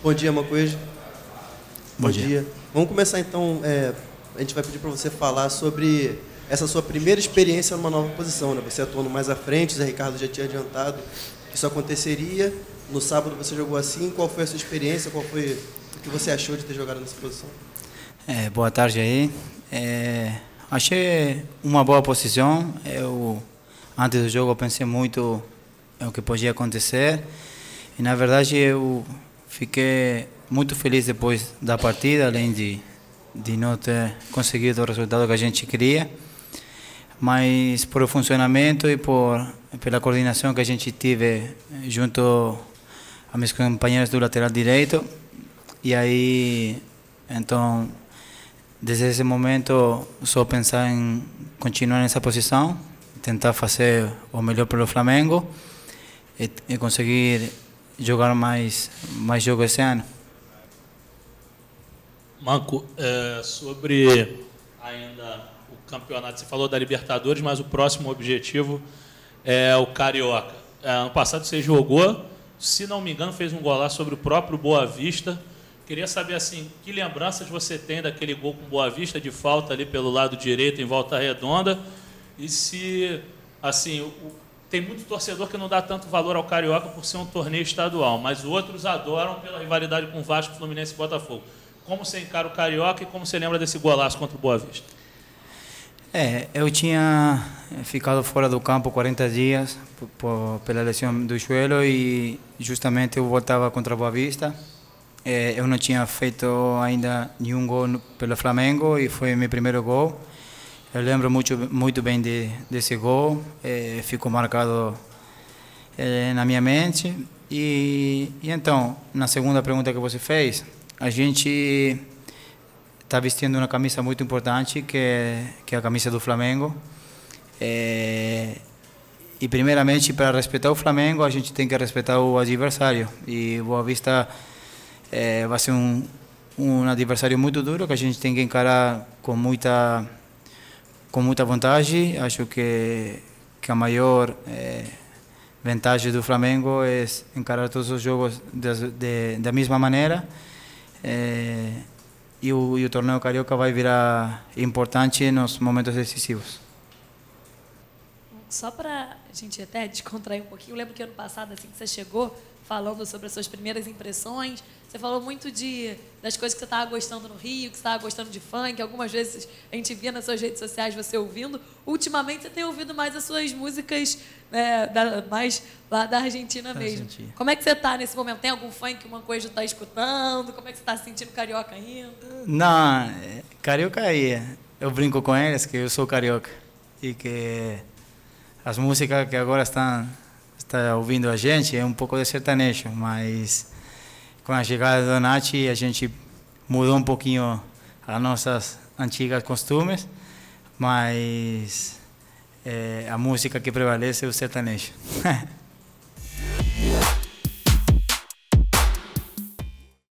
Bom dia, Macoejo. Bom dia. Vamos começar então, a gente vai pedir para você falar sobre essa sua primeira experiência numa nova posição, né? Você atuando mais à frente, o Zé Ricardo já tinha adiantado que isso aconteceria. No sábado você jogou assim, qual foi a sua experiência, qual foi o que você achou de ter jogado nessa posição? Boa tarde aí. Achei uma boa posição. Antes do jogo, eu pensei muito o que podia acontecer. E, na verdade, eu fiquei muito feliz depois da partida, além de não ter conseguido o resultado que a gente queria. Mas por o funcionamento e pela coordenação que a gente teve junto a meus companheiros do lateral direito. E aí, então, desde esse momento, só pensar em continuar nessa posição, tentar fazer o melhor pelo Flamengo e conseguir jogar mais jogos esse ano. Manco, sobre ainda o campeonato, você falou da Libertadores, mas o próximo objetivo é o Carioca. Ano passado você jogou, se não me engano, fez um golaço sobre o próprio Boa Vista. Queria saber, assim, que lembranças você tem daquele gol com Boa Vista, de falta ali pelo lado direito, em Volta Redonda, e se, assim, tem muito torcedor que não dá tanto valor ao Carioca por ser um torneio estadual, mas outros adoram pela rivalidade com Vasco, Fluminense e Botafogo. Como você encara o Carioca e como você lembra desse golaço contra o Boa Vista? Eu tinha ficado fora do campo 40 dias pela lesão do joelho e justamente eu voltava contra o Boa Vista. Eu não tinha feito ainda nenhum gol pelo Flamengo e foi meu primeiro gol. Eu lembro muito bem desse gol, ficou marcado na minha mente. E então, na segunda pergunta que você fez, a gente está vestindo uma camisa muito importante, que é a camisa do Flamengo. E primeiramente, para respeitar o Flamengo, a gente tem que respeitar o adversário. E Boa Vista vai ser um adversário muito duro, que a gente tem que encarar com muita vantagem. Acho que a maior vantagem do Flamengo é encarar todos os jogos da mesma maneira. E o torneio Carioca vai virar importante nos momentos decisivos. Só para a gente até descontrair um pouquinho, eu lembro que ano passado, assim que você chegou, falando sobre as suas primeiras impressões, você falou muito das coisas que você estava gostando no Rio, que você estava gostando de funk, algumas vezes a gente via nas suas redes sociais você ouvindo. Ultimamente você tem ouvido mais as suas músicas, mais lá da Argentina mesmo. Como é que você está nesse momento? Tem algum funk que uma coisa está escutando? Como é que você está se sentindo carioca ainda? Não, carioca aí. Eu brinco com eles que eu sou carioca e que as músicas que agora está ouvindo a gente é um pouco de sertanejo, mas com a chegada do Nath a gente mudou um pouquinho as nossas antigas costumes, mas a música que prevalece é o sertanejo.